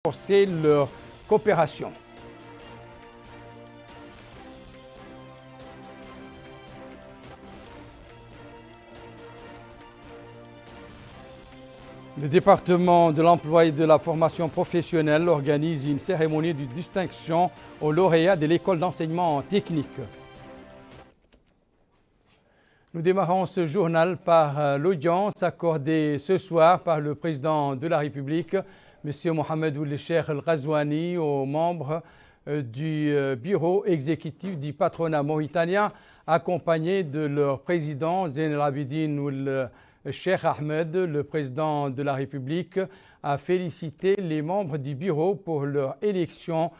renforcer leur coopération. Le département de l'emploi et de la formation professionnelle organise une cérémonie de distinction aux lauréats de l'école d'enseignement technique. Nous démarrons ce journal par l'audience accordée ce soir par le président de la République, M. Mohamed Ould Cheikh El Ghazouani, aux membres du bureau exécutif du patronat mauritanien, accompagnés de leur président Zeyn El Abidine Ould Cheikh Ahmed. Le président de la République a félicité les membres du bureau pour leur élection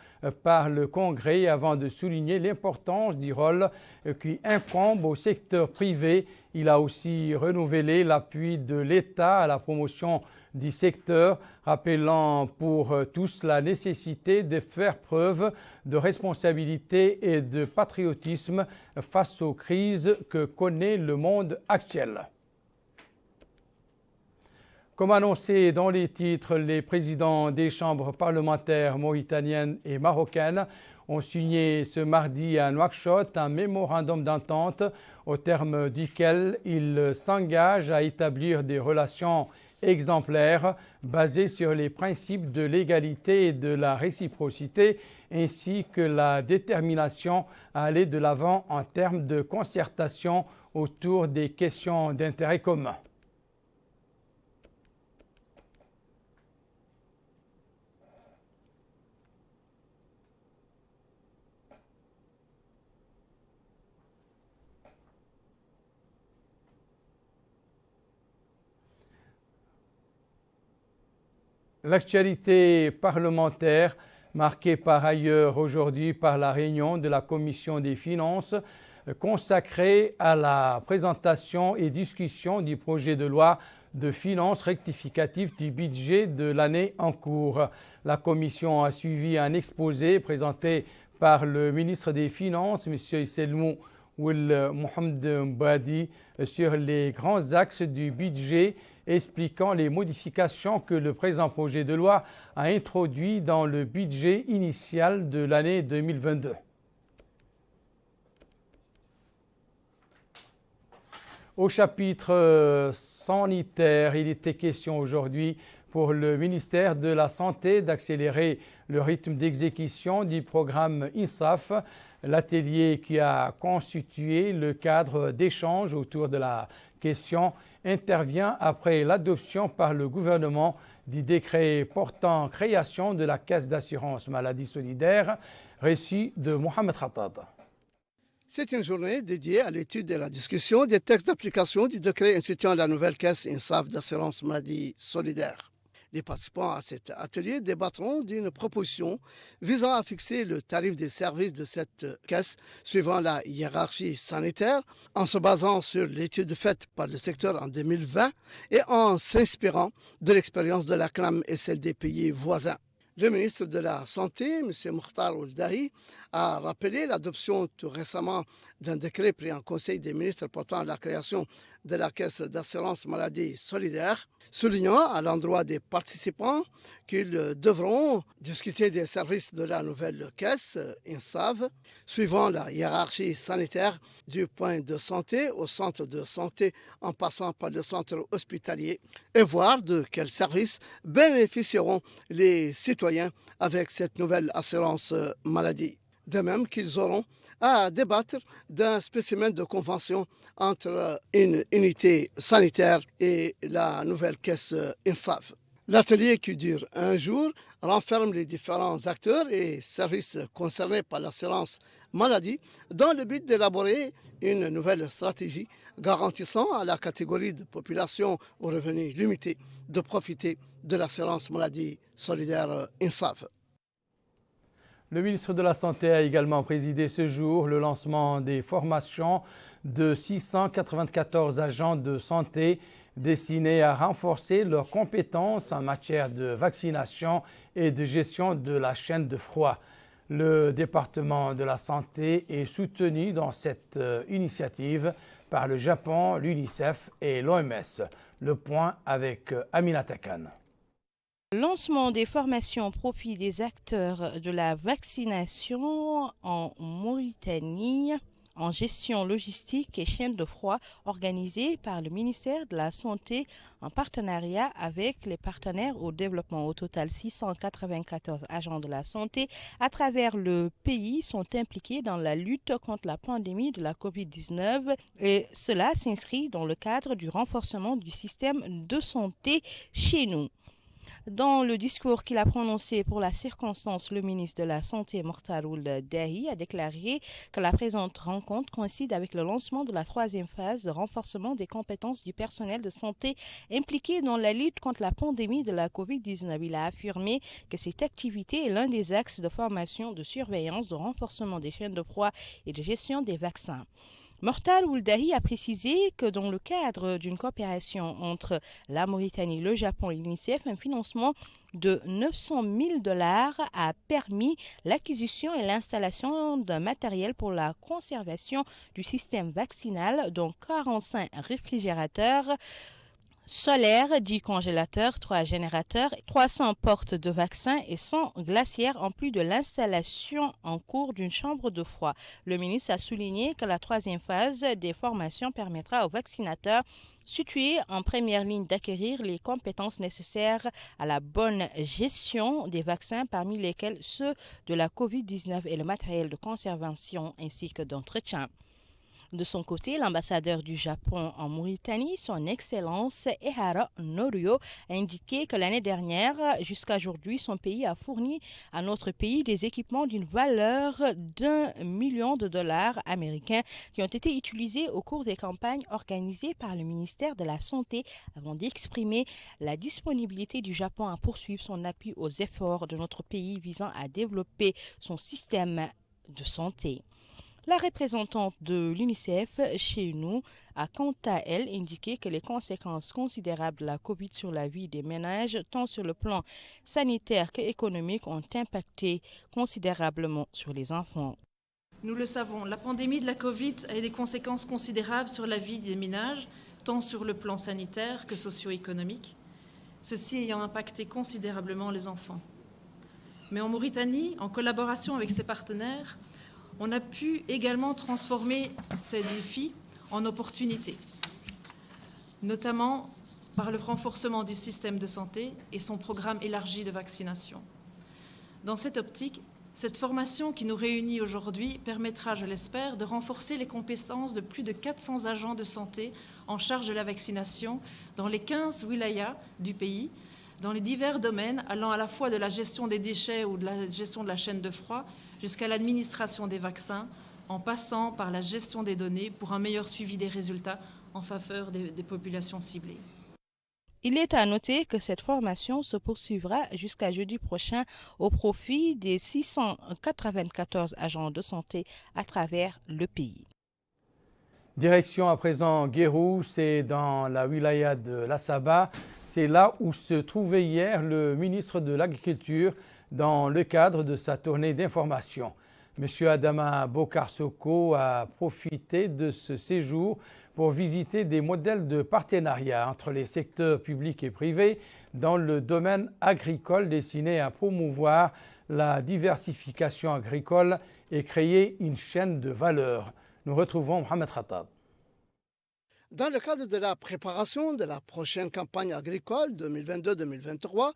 par le Congrès avant de souligner l'importance du rôle qui incombe au secteur privé. Il a aussi renouvelé l'appui de l'État à la promotion du secteur, rappelant pour tous la nécessité de faire preuve de responsabilité et de patriotisme face aux crises que connaît le monde actuel. Comme annoncé dans les titres, les présidents des chambres parlementaires mauritaniennes et marocaines ont signé ce mardi à Nouakchott un mémorandum d'entente au terme duquel ils s'engagent à établir des relations exemplaires basées sur les principes de l'égalité et de la réciprocité, ainsi que la détermination à aller de l'avant en termes de concertation autour des questions d'intérêt commun. L'actualité parlementaire, marquée par ailleurs aujourd'hui par la réunion de la Commission des finances, consacrée à la présentation et discussion du projet de loi de finances rectificative du budget de l'année en cours. La Commission a suivi un exposé présenté par le ministre des Finances, M. Selmou Ould Mohamed Mbadi, sur les grands axes du budget, expliquant les modifications que le présent projet de loi a introduites dans le budget initial de l'année 2022. Au chapitre sanitaire, il était question aujourd'hui pour le ministère de la Santé d'accélérer le rythme d'exécution du programme INSAF, l'atelier qui a constitué le cadre d'échange autour de la question intervient après l'adoption par le gouvernement du décret portant création de la Caisse d'assurance maladie solidaire, récit de Mohamed Khattab. C'est une journée dédiée à l'étude et à la discussion des textes d'application du décret instituant la nouvelle Caisse INSAF d'assurance maladie solidaire. Les participants à cet atelier débattront d'une proposition visant à fixer le tarif des services de cette caisse suivant la hiérarchie sanitaire, en se basant sur l'étude faite par le secteur en 2020 et en s'inspirant de l'expérience de la CNAM et celle des pays voisins. Le ministre de la Santé, M. Mokhtar Ould Dahi, a rappelé l'adoption tout récemment d'un décret pris en Conseil des ministres portant la création de la Caisse d'assurance maladie solidaire, soulignant à l'endroit des participants qu'ils devront discuter des services de la nouvelle Caisse INSAF, suivant la hiérarchie sanitaire du point de santé au centre de santé en passant par le centre hospitalier, et voir de quels services bénéficieront les citoyens avec cette nouvelle assurance maladie. De même qu'ils auront à débattre d'un spécimen de convention entre une unité sanitaire et la nouvelle caisse INSAF. L'atelier, qui dure un jour, renferme les différents acteurs et services concernés par l'assurance maladie dans le but d'élaborer une nouvelle stratégie garantissant à la catégorie de population aux revenus limités de profiter de l'assurance maladie solidaire INSAF. Le ministre de la Santé a également présidé ce jour le lancement des formations de 694 agents de santé destinés à renforcer leurs compétences en matière de vaccination et de gestion de la chaîne de froid. Le département de la santé est soutenu dans cette initiative par le Japon, l'UNICEF et l'OMS. Le point avec Aminata Khan. Lancement des formations au profit des acteurs de la vaccination en Mauritanie en gestion logistique et chaîne de froid organisé par le ministère de la Santé en partenariat avec les partenaires au développement. Au total, 694 agents de la santé à travers le pays sont impliqués dans la lutte contre la pandémie de la COVID-19 et cela s'inscrit dans le cadre du renforcement du système de santé chez nous. Dans le discours qu'il a prononcé pour la circonstance, le ministre de la Santé, Mortal Ould Dahi, a déclaré que la présente rencontre coïncide avec le lancement de la troisième phase de renforcement des compétences du personnel de santé impliqué dans la lutte contre la pandémie de la COVID-19. Il a affirmé que cette activité est l'un des axes de formation, de surveillance, de renforcement des chaînes de froid et de gestion des vaccins. Mortal Ould Dahi a précisé que dans le cadre d'une coopération entre la Mauritanie, le Japon et l'UNICEF, un financement de 900 000 $ a permis l'acquisition et l'installation d'un matériel pour la conservation du système vaccinal, dont 45 réfrigérateurs solaires, 10 congélateurs, 3 générateurs, 300 portes de vaccins et 100 glacières en plus de l'installation en cours d'une chambre de froid. Le ministre a souligné que la troisième phase des formations permettra aux vaccinateurs situés en première ligne d'acquérir les compétences nécessaires à la bonne gestion des vaccins, parmi lesquels ceux de la COVID-19 et le matériel de conservation ainsi que d'entretien. De son côté, l'ambassadeur du Japon en Mauritanie, son Excellence Ehara Norio, a indiqué que l'année dernière, jusqu'à aujourd'hui, son pays a fourni à notre pays des équipements d'une valeur d'1 million de dollars américains qui ont été utilisés au cours des campagnes organisées par le ministère de la Santé avant d'exprimer la disponibilité du Japon à poursuivre son appui aux efforts de notre pays visant à développer son système de santé. La représentante de l'UNICEF chez nous a quant à elle indiqué que les conséquences considérables de la COVID sur la vie des ménages, tant sur le plan sanitaire qu'économique, ont impacté considérablement sur les enfants. Nous le savons, la pandémie de la COVID a eu des conséquences considérables sur la vie des ménages, tant sur le plan sanitaire que socio-économique, ceci ayant impacté considérablement les enfants. Mais en Mauritanie, en collaboration avec ses partenaires, on a pu également transformer ces défis en opportunités, notamment par le renforcement du système de santé et son programme élargi de vaccination. Dans cette optique, cette formation qui nous réunit aujourd'hui permettra, je l'espère, de renforcer les compétences de plus de 400 agents de santé en charge de la vaccination dans les 15 wilayas du pays, dans les divers domaines allant à la fois de la gestion des déchets ou de la gestion de la chaîne de froid jusqu'à l'administration des vaccins, en passant par la gestion des données pour un meilleur suivi des résultats en faveur des populations ciblées. Il est à noter que cette formation se poursuivra jusqu'à jeudi prochain au profit des 694 agents de santé à travers le pays. Direction à présent Guérouge, c'est dans la wilaya de l'Assaba. C'est là où se trouvait hier le ministre de l'Agriculture dans le cadre de sa tournée d'information. M. Adama Bokar Soko a profité de ce séjour pour visiter des modèles de partenariat entre les secteurs publics et privés dans le domaine agricole destinés à promouvoir la diversification agricole et créer une chaîne de valeur. Nous retrouvons Mohamed Khattab. Dans le cadre de la préparation de la prochaine campagne agricole 2022-2023,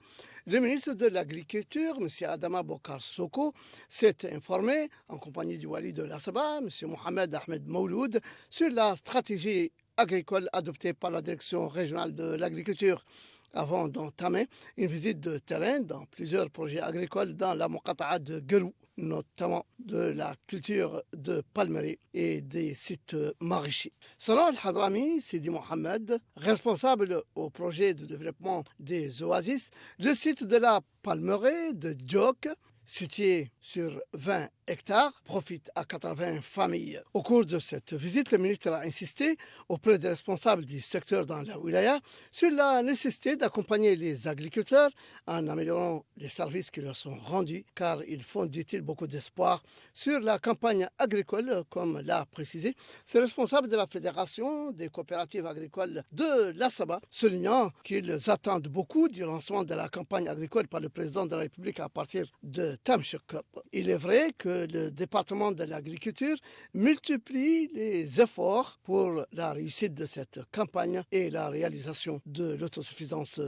le ministre de l'Agriculture, M. Adama Bokar Soko, s'est informé, en compagnie du wali de l'Assaba, M. Mohamed Ahmed Mouloud, sur la stratégie agricole adoptée par la Direction régionale de l'Agriculture, avant d'entamer une visite de terrain dans plusieurs projets agricoles dans la Muqata'a de Guérou, notamment de la culture de palmerie et des sites maraîchers. Selon Al-Hadrami Sidi Mohamed, responsable au projet de développement des oasis, le site de la palmeraie de Djok, situé sur 20 hectares profitent à 80 familles. Au cours de cette visite, le ministre a insisté auprès des responsables du secteur dans la wilaya sur la nécessité d'accompagner les agriculteurs en améliorant les services qui leur sont rendus, car ils font, dit-il, beaucoup d'espoir sur la campagne agricole, comme l'a précisé ce responsable de la Fédération des coopératives agricoles de l'Assaba, soulignant qu'ils attendent beaucoup du lancement de la campagne agricole par le président de la République à partir de Tamshuk. Il est vrai que le département de l'agriculture multiplie les efforts pour la réussite de cette campagne et la réalisation de l'autosuffisance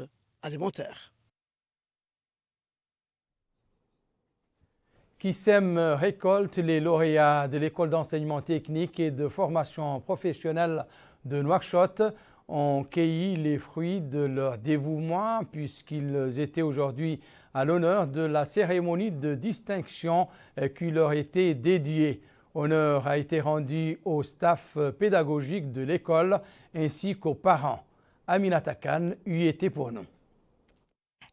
alimentaire. Qui sème récolte les lauréats de l'école d'enseignement technique et de formation professionnelle de Nouakchott ont cueilli les fruits de leur dévouement puisqu'ils étaient aujourd'hui à l'honneur de la cérémonie de distinction qui leur était dédiée. Honneur a été rendu au staff pédagogique de l'école ainsi qu'aux parents. Aminata Khan y était pour nous.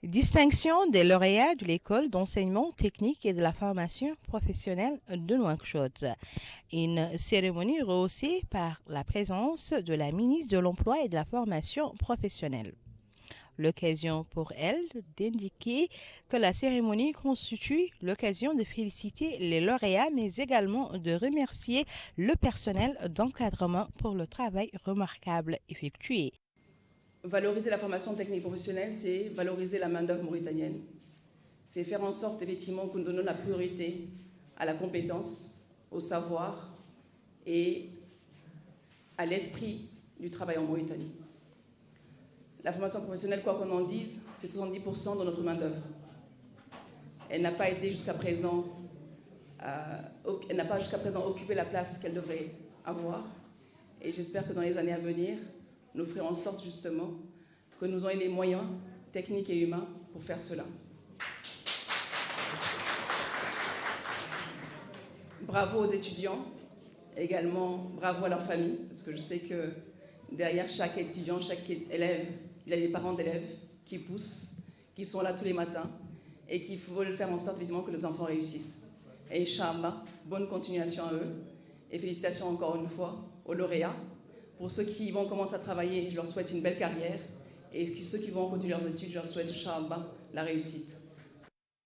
Distinction des lauréats de l'école d'enseignement technique et de la formation professionnelle de Nouakchott. Une cérémonie rehaussée par la présence de la ministre de l'Emploi et de la formation professionnelle. L'occasion pour elle d'indiquer que la cérémonie constitue l'occasion de féliciter les lauréats, mais également de remercier le personnel d'encadrement pour le travail remarquable effectué. Valoriser la formation technique professionnelle, c'est valoriser la main-d'œuvre mauritanienne. C'est faire en sorte effectivement que nous donnons la priorité à la compétence, au savoir et à l'esprit du travail en Mauritanie. La formation professionnelle, quoi qu'on en dise, c'est 70% de notre main-d'œuvre. Elle n'a pas été jusqu'à présent, occupé la place qu'elle devrait avoir. Et j'espère que dans les années à venir, nous ferons en sorte justement que nous ayons les moyens techniques et humains pour faire cela. Bravo aux étudiants, également bravo à leurs familles, parce que je sais que derrière chaque étudiant, chaque élève, il y a des parents d'élèves qui poussent, qui sont là tous les matins et qui veulent faire en sorte évidemment que les enfants réussissent. Et Inch'Allah, bonne continuation à eux et félicitations encore une fois aux lauréats. Pour ceux qui vont commencer à travailler, je leur souhaite une belle carrière. Et ceux qui vont continuer leurs études, je leur souhaite, Inch'Allah, la réussite.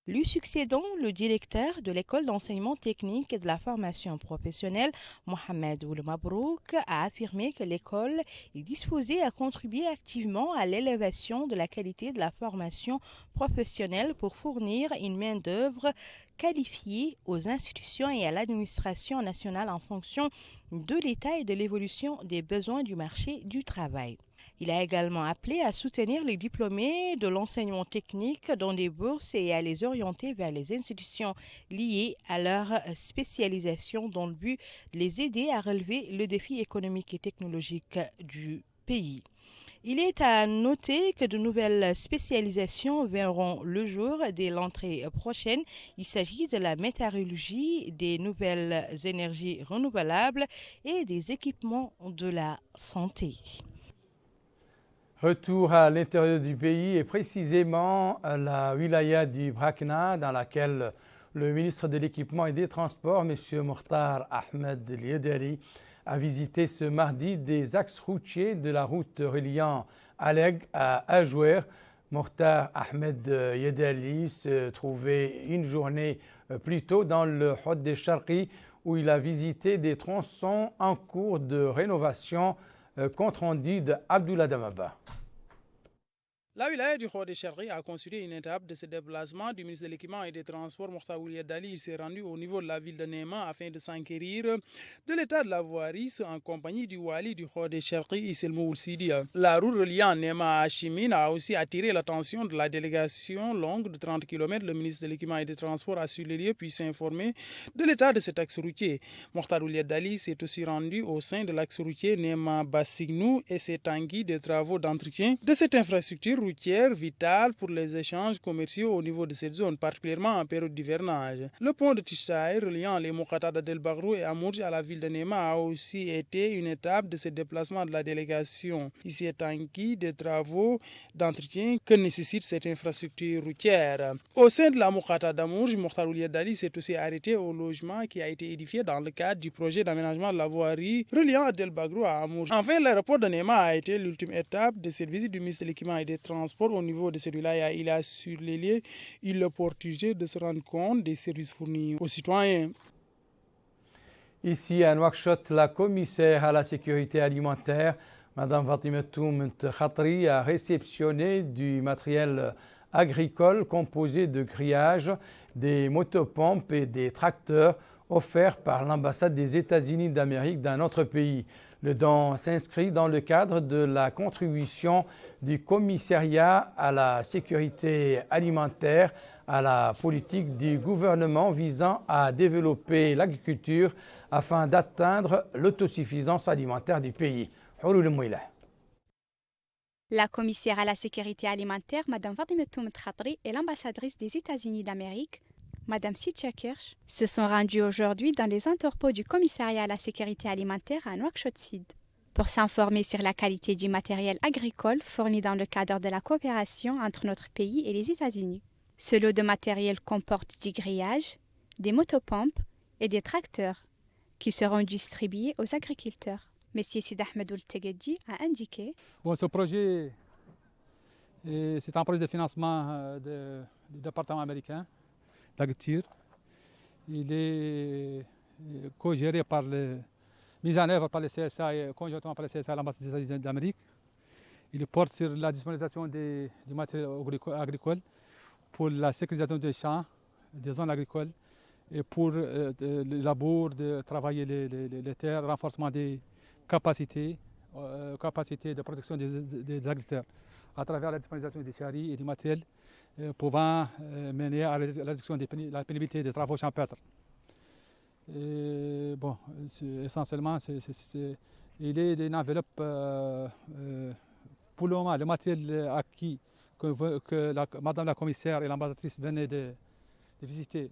Lui succédant, le directeur de l'école d'enseignement technique et de la formation professionnelle, Mohamed Ould Mabrouk, a affirmé que l'école est disposée à contribuer activement à l'élévation de la qualité de la formation professionnelle pour fournir une main-d'œuvre qualifiée aux institutions et à l'administration nationale en fonction de l'état et de l'évolution des besoins du marché du travail. Il a également appelé à soutenir les diplômés de l'enseignement technique dans des bourses et à les orienter vers les institutions liées à leur spécialisation dans le but de les aider à relever le défi économique et technologique du pays. Il est à noter que de nouvelles spécialisations verront le jour dès l'entrée prochaine. Il s'agit de la météorologie, des nouvelles énergies renouvelables et des équipements de la santé. Retour à l'intérieur du pays et précisément à la wilaya du Brakna dans laquelle le ministre de l'Équipement et des Transports, M. Mokhtar Ahmed Yedali, a visité ce mardi des axes routiers de la route reliant Aleg à Ajouer. Mokhtar Ahmed Yedali se trouvait une journée plus tôt dans le Hod des Charqi où il a visité des tronçons en cours de rénovation. Compte rendu de Abdullah Damaba. La wilaya du Hod des Charqi a constitué une étape de ce déplacement du ministre de l'Équipement et des Transports, Mokhtar Ould Yedali. Il s'est rendu au niveau de la ville de Néma afin de s'enquérir de l'état de la voirie en compagnie du wali du Hod des Charqi, Issel Ould Sidi. La route reliant Néma à Chimine a aussi attiré l'attention de la délégation longue de 30 km. Le ministre de l'Équipement et des Transports a su les lieux puis s'est informé de l'état de cet axe routier. Mokhtar Ould Yedali s'est aussi rendu au sein de l'axe routier Néma-Bassignou et s'est engagé des travaux d'entretien de cette infrastructure routière vitale pour les échanges commerciaux au niveau de cette zone, particulièrement en période d'hivernage. Le pont de Tishaï reliant les Moukhata d'El Bagrou et Amourj à la ville de Nema a aussi été une étape de ce déplacement de la délégation. Ici est inquiet des travaux d'entretien que nécessite cette infrastructure routière. Au sein de la Moukhata d'Amourj, Mokhtar Ould Dali s'est aussi arrêté au logement qui a été édifié dans le cadre du projet d'aménagement de la voirie reliant Del Bagrou à Amourj. Enfin, l'aéroport de Nema a été l'ultime étape de cette visite du ministre de l'Équipement et des Transports. Au niveau de celui-là, il a sur les lieux eu l'opportunité de se rendre compte des services fournis aux citoyens. Ici à Nouakchott, la commissaire à la sécurité alimentaire, Mme Fatimatu Ment Khatri, a réceptionné du matériel agricole composé de grillages, des motopompes et des tracteurs offerts par l'ambassade des États-Unis d'Amérique d'un autre pays. Le don s'inscrit dans le cadre de la contribution du commissariat à la sécurité alimentaire à la politique du gouvernement visant à développer l'agriculture afin d'atteindre l'autosuffisance alimentaire du pays. La commissaire à la sécurité alimentaire, Mme Fatimatu Ment Khatri, et l'ambassadrice des États-Unis d'Amérique, Mme Sitcha Kirsch, se sont rendus aujourd'hui dans les entrepôts du commissariat à la sécurité alimentaire à Nouakchott-Sud pour s'informer sur la qualité du matériel agricole fourni dans le cadre de la coopération entre notre pays et les États-Unis. Ce lot de matériel comporte du grillage, des motopompes et des tracteurs qui seront distribués aux agriculteurs. M. Sid Ahmed Ould Tegedi a indiqué ce projet, c'est un projet de financement du département américain d'agriculture. Il est co-géré par mis en œuvre par le CSA et conjointement par le CSA et l'ambassade des États-Unis d'Amérique. Il porte sur la disponibilisation du matériel agricole pour la sécurisation des champs, des zones agricoles et pour le labour, de travailler les terres, renforcement des capacités de protection des agriculteurs à travers la disponibilisation des charries et du matériel pouvant mener à la réduction de la pénibilité des travaux champêtres. Essentiellement, il est d'une enveloppe, pour le moment, le matériel acquis que Madame la commissaire et l'ambassadrice venaient de visiter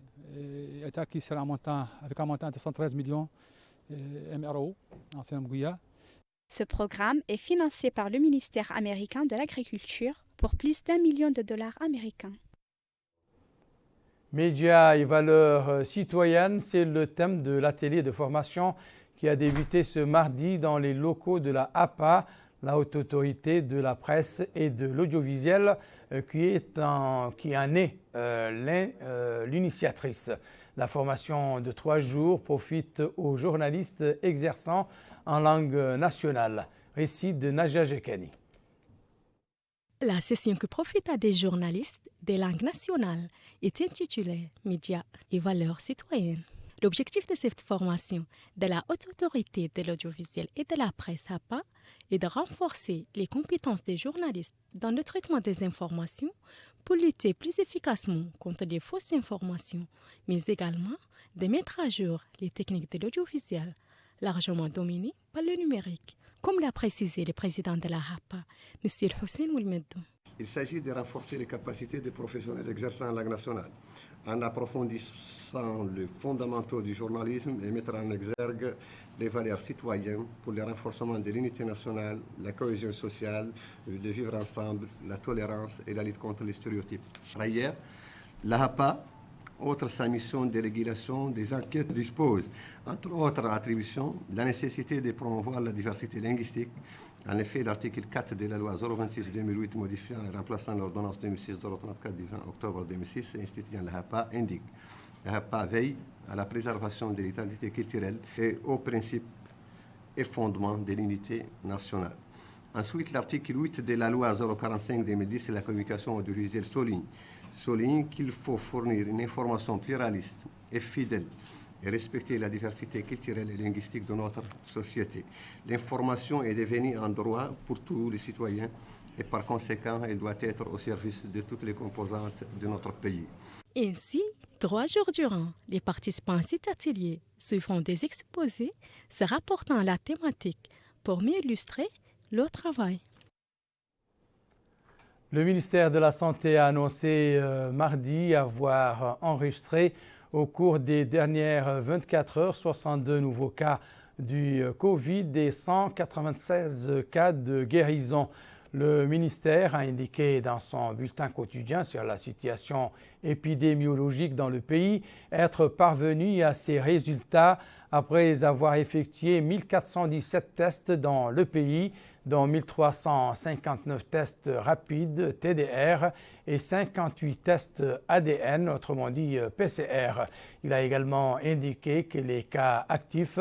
est acquis avec un montant de 113 millions MRO en Sénégal. Ce programme est financé par le ministère américain de l'Agriculture pour plus d'1 million de dollars américains. Médias et valeurs citoyennes, c'est le thème de l'atelier de formation qui a débuté ce mardi dans les locaux de la APA, la Haute Autorité de la Presse et de l'Audiovisuel, qui en est l'initiatrice. La formation de 3 jours profite aux journalistes exerçant en langue nationale. Récit de Naja Jekani. La session qui profite à des journalistes des langues nationales est intitulée « Médias et valeurs citoyennes ». L'objectif de cette formation de la Haute Autorité de l'Audiovisuel et de la Presse APA est de renforcer les compétences des journalistes dans le traitement des informations pour lutter plus efficacement contre les fausses informations, mais également de mettre à jour les techniques de l'audiovisuel, largement dominées par le numérique, comme l'a précisé le président de la APA, M. Hussein Wilmedou. Il s'agit de renforcer les capacités des professionnels exerçant en langue nationale, en approfondissant les fondamentaux du journalisme et mettre en exergue les valeurs citoyennes pour le renforcement de l'unité nationale, la cohésion sociale, le vivre ensemble, la tolérance et la lutte contre les stéréotypes. Par ailleurs, la APA, outre sa mission de régulation des enquêtes, dispose, entre autres attributions, de la nécessité de promouvoir la diversité linguistique. En effet, l'article 4 de la loi 026-2008 modifiant et remplaçant l'ordonnance 2006-034 du 20 octobre 2006 et instituant la HAPA indique: la HAPA veille à la préservation de l'identité culturelle et aux principes et fondements de l'unité nationale. Ensuite, l'article 8 de la loi 045-2010 sur la communication audiovisuelle souligne qu'il faut fournir une information pluraliste et fidèle et respecter la diversité culturelle et linguistique de notre société. L'information est devenue un droit pour tous les citoyens et par conséquent, elle doit être au service de toutes les composantes de notre pays. Ainsi, 3 jours durant, les participants à cet atelier suivront des exposés se rapportant à la thématique pour mieux illustrer leur travail. Le ministère de la Santé a annoncé mardi avoir enregistré au cours des dernières 24 heures 62 nouveaux cas du Covid et 196 cas de guérison. Le ministère a indiqué dans son bulletin quotidien sur la situation épidémiologique dans le pays être parvenu à ces résultats après avoir effectué 1417 tests dans le pays, dont 1359 tests rapides TDR et 58 tests ADN, autrement dit PCR. Il a également indiqué que les cas actifs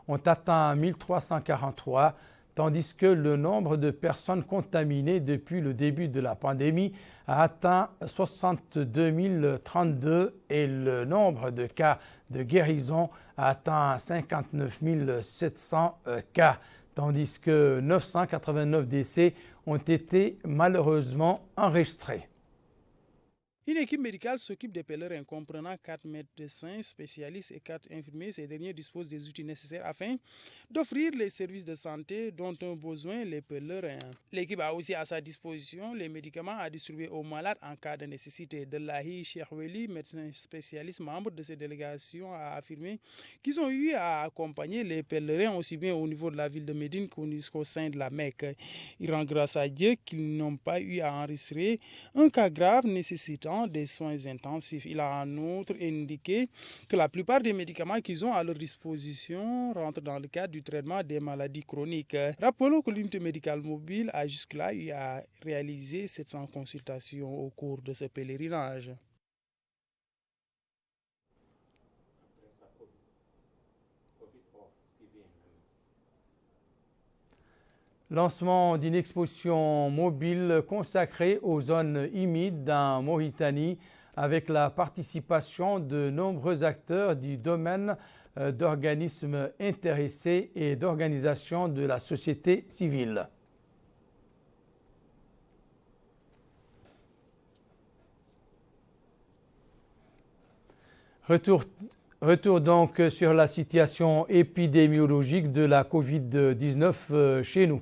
ont atteint 1343, tandis que le nombre de personnes contaminées depuis le début de la pandémie a atteint 62 032 et le nombre de cas de guérison a atteint 59 700 cas, tandis que 989 décès ont été malheureusement enregistrés. Une équipe médicale s'occupe des pèlerins comprenant 4 médecins spécialistes et 4 infirmiers. Ces derniers disposent des outils nécessaires afin d'offrir les services de santé dont ont besoin les pèlerins. L'équipe a aussi à sa disposition les médicaments à distribuer aux malades en cas de nécessité. Delahi Cheikh-Weli, médecin spécialiste, membre de ces délégations, a affirmé qu'ils ont eu à accompagner les pèlerins aussi bien au niveau de la ville de Médine qu'au sein de la Mecque. Il rend grâce à Dieu qu'ils n'ont pas eu à enregistrer un cas grave nécessitant des soins intensifs. Il a en outre indiqué que la plupart des médicaments qu'ils ont à leur disposition rentrent dans le cadre du traitement des maladies chroniques. Rappelons que l'unité médicale mobile a jusque-là eu à réaliser 700 consultations au cours de ce pèlerinage. Lancement d'une exposition mobile consacrée aux zones humides en Mauritanie avec la participation de nombreux acteurs du domaine, d'organismes intéressés et d'organisations de la société civile. Retour donc sur la situation épidémiologique de la Covid-19 chez nous.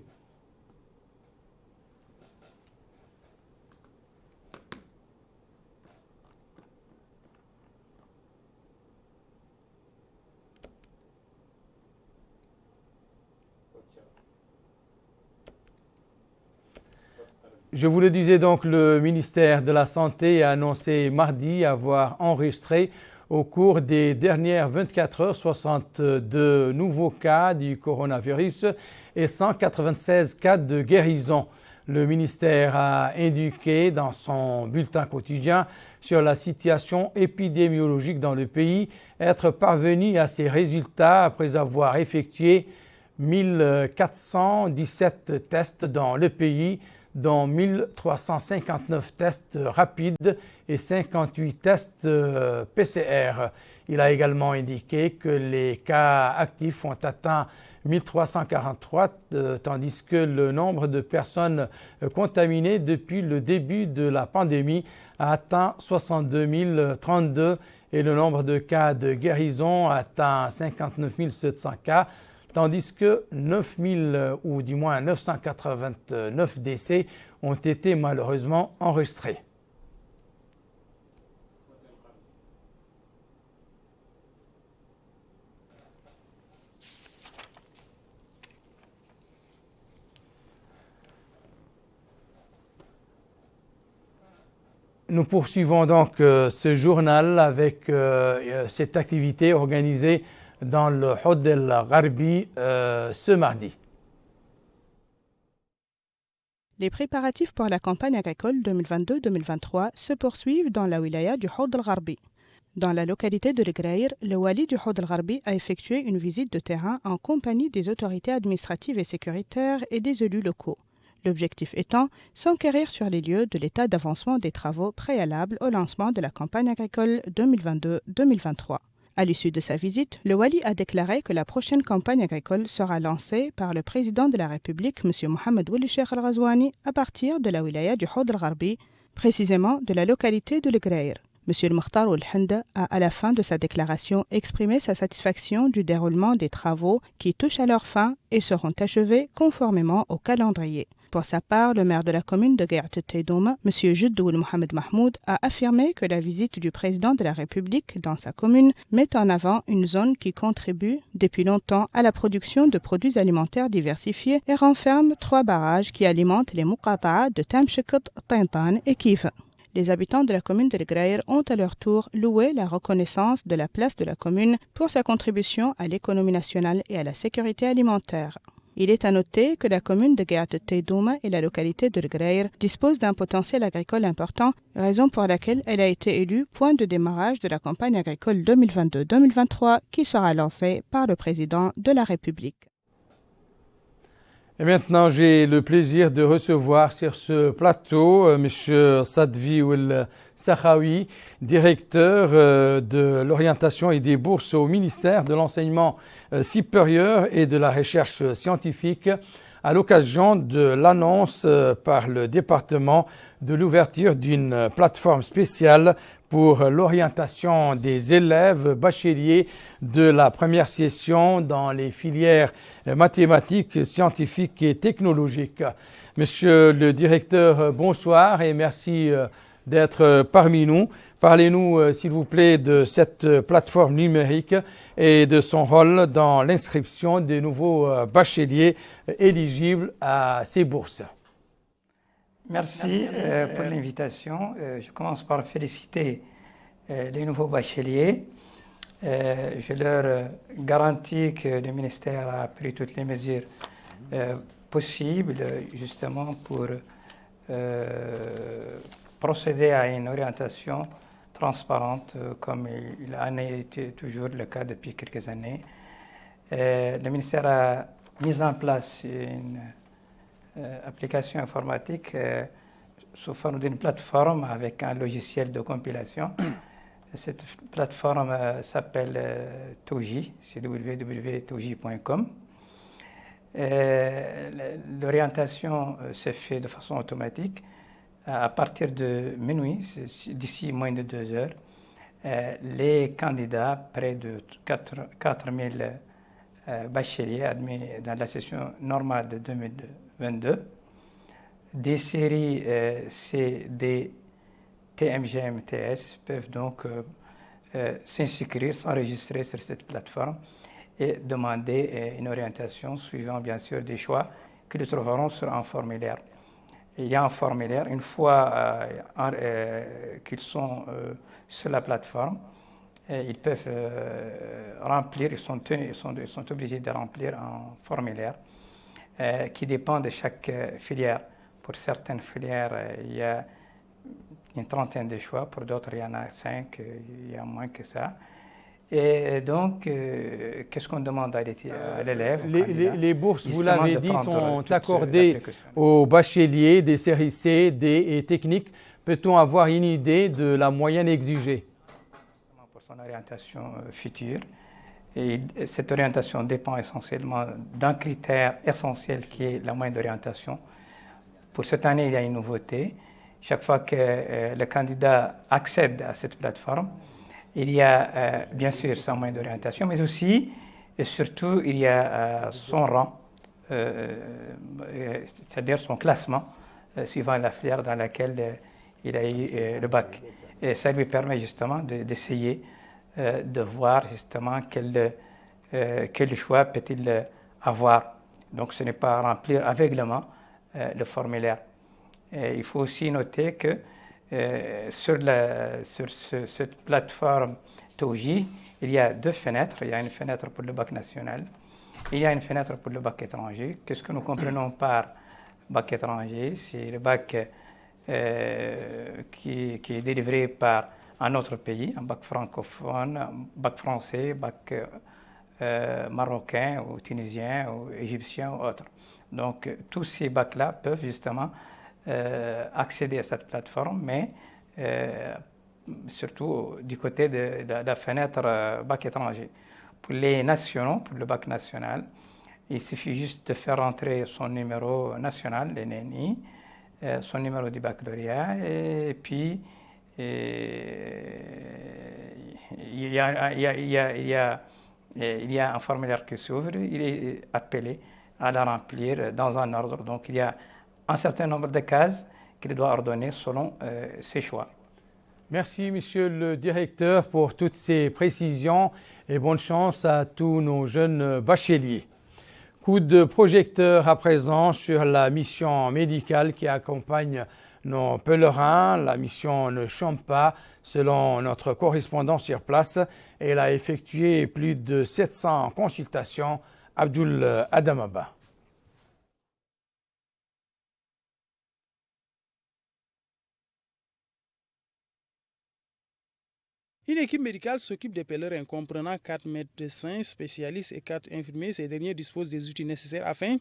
Je vous le disais donc, le ministère de la Santé a annoncé mardi avoir enregistré au cours des dernières 24 heures 62 nouveaux cas du coronavirus et 196 cas de guérison. Le ministère a indiqué dans son bulletin quotidien sur la situation épidémiologique dans le pays être parvenu à ces résultats après avoir effectué 1417 tests dans le pays, dont 1359 tests rapides et 58 tests PCR. Il a également indiqué que les cas actifs ont atteint 1343, tandis que le nombre de personnes contaminées depuis le début de la pandémie a atteint 62 032 et le nombre de cas de guérison a atteint 59 700 cas, tandis que 989 décès ont été malheureusement enregistrés. Nous poursuivons donc ce journal avec cette activité organisée dans le Houd el-Gharbi ce mardi. Les préparatifs pour la campagne agricole 2022-2023 se poursuivent dans la wilaya du Houd el-Gharbi. Dans la localité de l'Egraïr, le wali du Houd el-Gharbi a effectué une visite de terrain en compagnie des autorités administratives et sécuritaires et des élus locaux. L'objectif étant s'enquérir sur les lieux de l'état d'avancement des travaux préalables au lancement de la campagne agricole 2022-2023. À l'issue de sa visite, le wali a déclaré que la prochaine campagne agricole sera lancée par le président de la République, M. Mohamed Ould Cheikh Al Ghazouani, à partir de la wilaya du Houd el-Gharbi, précisément de la localité de l'Egraïr. M. Mokhtar Ould Hend a, à la fin de sa déclaration, exprimé sa satisfaction du déroulement des travaux qui touchent à leur fin et seront achevés conformément au calendrier. Pour sa part, le maire de la commune de Guayat Teidouma, M. Jeddoul Mohamed Mahmoud, a affirmé que la visite du président de la République dans sa commune met en avant une zone qui contribue depuis longtemps à la production de produits alimentaires diversifiés et renferme 3 barrages qui alimentent les Muqata'a de Tamshikot, Tintan et Kif. Les habitants de la commune de Legraïr ont à leur tour loué la reconnaissance de la place de la commune pour sa contribution à l'économie nationale et à la sécurité alimentaire. Il est à noter que la commune de Guayat Teidouma et la localité de Legraïr disposent d'un potentiel agricole important, raison pour laquelle elle a été élue point de démarrage de la campagne agricole 2022-2023 qui sera lancée par le président de la République. Et maintenant, j'ai le plaisir de recevoir sur ce plateau M. Sadvi Oul Sakhaoui, directeur de l'orientation et des bourses au ministère de l'enseignement supérieur et de la recherche scientifique, à l'occasion de l'annonce par le département de l'ouverture d'une plateforme spéciale pour l'orientation des élèves bacheliers de la première session dans les filières mathématiques, scientifiques et technologiques. Monsieur le directeur, bonsoir et merci d'être parmi nous. Parlez-nous, s'il vous plaît, de cette plateforme numérique et de son rôle dans l'inscription des nouveaux bacheliers éligibles à ces bourses. Merci pour l'invitation. Je commence par féliciter les nouveaux bacheliers. Je leur garantis que le ministère a pris toutes les mesures possibles justement pour procéder à une orientation transparente comme il en a été toujours le cas depuis quelques années. Le ministère a mis en place une application informatique sous forme d'une plateforme avec un logiciel de compilation. Cette plateforme s'appelle Touji, c'est www.touji.com. L'orientation se fait de façon automatique. À partir de minuit, d'ici moins de 2 heures, les candidats, près de 4000 bacheliers admis dans la session normale de 2022, des séries C, D, TMG, MTS peuvent donc s'inscrire, s'enregistrer sur cette plateforme et demander une orientation suivant bien sûr des choix que nous trouverons sur un formulaire. Il y a un formulaire, une fois qu'ils sont sur la plateforme, ils peuvent remplir, ils sont obligés de remplir un formulaire qui dépend de chaque filière. Pour certaines filières, il y a une trentaine de choix, pour d'autres, il y en a 5, il y a moins que ça. Et donc, qu'est-ce qu'on demande à l'élève? Les bourses, vous l'avez dit, sont accordées aux bacheliers des séries C, D et techniques. Peut-on avoir une idée de la moyenne exigée? Pour son orientation future. Et cette orientation dépend essentiellement d'un critère essentiel qui est la moyenne d'orientation. Pour cette année, il y a une nouveauté. Chaque fois que le candidat accède à cette plateforme, il y a bien sûr sa moyenne d'orientation, mais aussi et surtout il y a son rang, c'est-à-dire son classement, suivant la filière dans laquelle il a eu le bac. Et ça lui permet justement d'essayer de voir justement quel choix peut-il avoir. Donc ce n'est pas remplir aveuglément le formulaire. Et il faut aussi noter que sur cette plateforme Touji, il y a 2 fenêtres. Il y a une fenêtre pour le bac national, il y a une fenêtre pour le bac étranger. Qu'est-ce que nous comprenons par bac étranger? C'est le bac qui est délivré par un autre pays, un bac francophone, un bac français, bac marocain ou tunisien ou égyptien ou autre. Donc tous ces bacs-là peuvent justement accéder à cette plateforme, mais surtout du côté de la fenêtre bac étranger. Pour les nationaux, pour le bac national, il suffit juste de faire entrer son numéro national, l'NNI, son numéro du baccalauréat, et puis il y a un formulaire qui s'ouvre, il est appelé à la remplir dans un ordre. Donc il y a un certain nombre de cases qu'il doit ordonner selon ses choix. Merci, Monsieur le Directeur, pour toutes ces précisions et bonne chance à tous nos jeunes bacheliers. Coup de projecteur à présent sur la mission médicale qui accompagne nos pèlerins. La mission ne chôme pas. Selon notre correspondant sur place, elle a effectué plus de 700 consultations. Abdul Adamaba. Une équipe médicale s'occupe des pèlerins, comprenant 4 médecins spécialistes et 4 infirmiers. Ces derniers disposent des outils nécessaires afin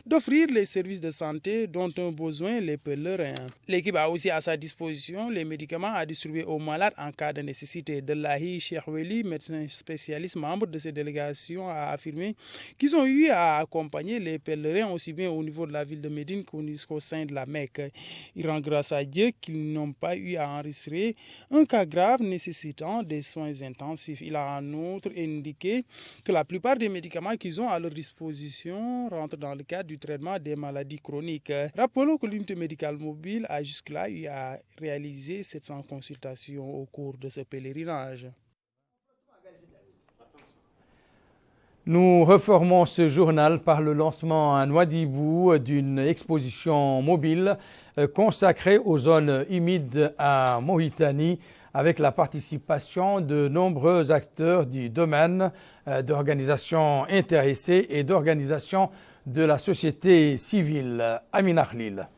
d'offrir les services de santé dont ont besoin les pèlerins. L'équipe a aussi à sa disposition les médicaments à distribuer aux malades en cas de nécessité. Delahi Cheikh-Weli, médecin spécialiste, membre de ces délégations, a affirmé qu'ils ont eu à accompagner les pèlerins aussi bien au niveau de la ville de Médine qu'au sein de la Mecque. Il rend grâce à Dieu qu'ils n'ont pas eu à enregistrer un cas grave nécessitant des soins intensifs. Il a en outre indiqué que la plupart des médicaments qu'ils ont à leur disposition rentrent dans le cadre du traitement des maladies chroniques. Rappelons que l'unité médicale mobile a jusque-là eu à réaliser 700 consultations au cours de ce pèlerinage. Nous reformons ce journal par le lancement à Nouadhibou d'une exposition mobile consacrée aux zones humides à Mauritanie, avec la participation de nombreux acteurs du domaine, d'organisations intéressées et d'organisations de la société civile. Amina Khlil.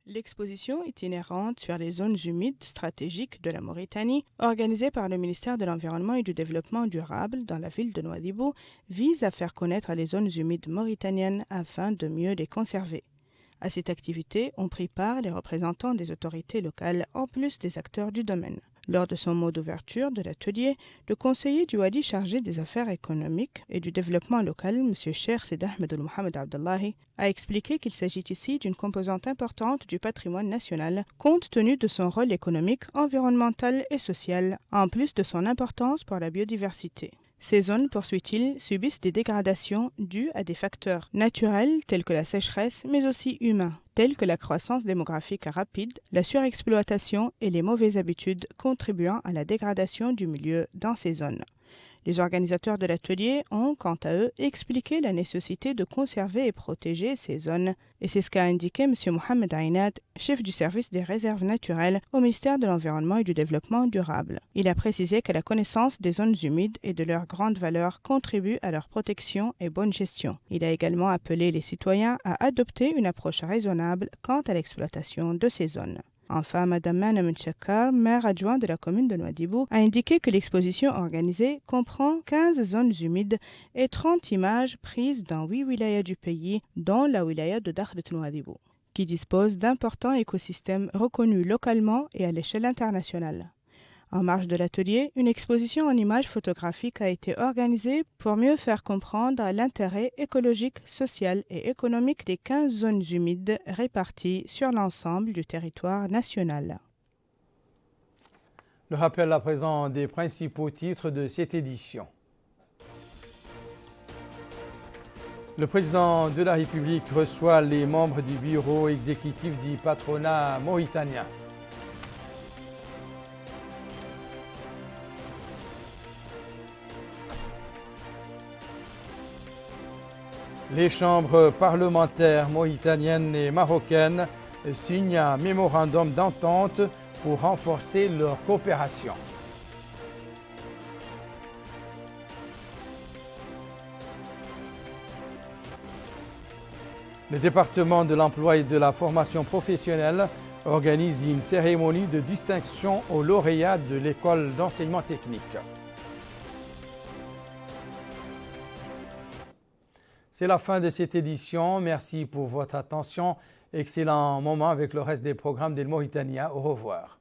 L'exposition itinérante sur les zones humides stratégiques de la Mauritanie, organisée par le ministère de l'Environnement et du Développement durable dans la ville de Nouadhibou, vise à faire connaître les zones humides mauritaniennes afin de mieux les conserver. À cette activité ont pris part les représentants des autorités locales en plus des acteurs du domaine. Lors de son mot d'ouverture de l'atelier, le conseiller du Wadi chargé des affaires économiques et du développement local, M. Cheikh Sid Ahmed Mohamed Abdullahi, a expliqué qu'il s'agit ici d'une composante importante du patrimoine national, compte tenu de son rôle économique, environnemental et social, en plus de son importance pour la biodiversité. Ces zones, poursuit-il, subissent des dégradations dues à des facteurs naturels tels que la sécheresse, mais aussi humains, tels que la croissance démographique rapide, la surexploitation et les mauvaises habitudes contribuant à la dégradation du milieu dans ces zones. Les organisateurs de l'atelier ont, quant à eux, expliqué la nécessité de conserver et protéger ces zones. Et c'est ce qu'a indiqué M. Mohamed Aynad, chef du service des réserves naturelles au ministère de l'Environnement et du Développement durable. Il a précisé que la connaissance des zones humides et de leur grande valeur contribue à leur protection et bonne gestion. Il a également appelé les citoyens à adopter une approche raisonnable quant à l'exploitation de ces zones. Enfin, Mme Mana Menchakar, maire adjoint de la commune de Nouadhibou, a indiqué que l'exposition organisée comprend 15 zones humides et 30 images prises dans 8 wilayas du pays, dont la wilaya de Dakhlet Nouadhibou, qui dispose d'importants écosystèmes reconnus localement et à l'échelle internationale. En marge de l'atelier, une exposition en images photographiques a été organisée pour mieux faire comprendre l'intérêt écologique, social et économique des 15 zones humides réparties sur l'ensemble du territoire national. Le rappel à présent des principaux titres de cette édition. Le président de la République reçoit les membres du bureau exécutif du patronat mauritanien. Les chambres parlementaires mauritaniennes et marocaines signent un mémorandum d'entente pour renforcer leur coopération. Le département de l'emploi et de la formation professionnelle organise une cérémonie de distinction aux lauréats de l'école d'enseignement technique. C'est la fin de cette édition. Merci pour votre attention. Excellent moment avec le reste des programmes d'El Mauritania. Au revoir.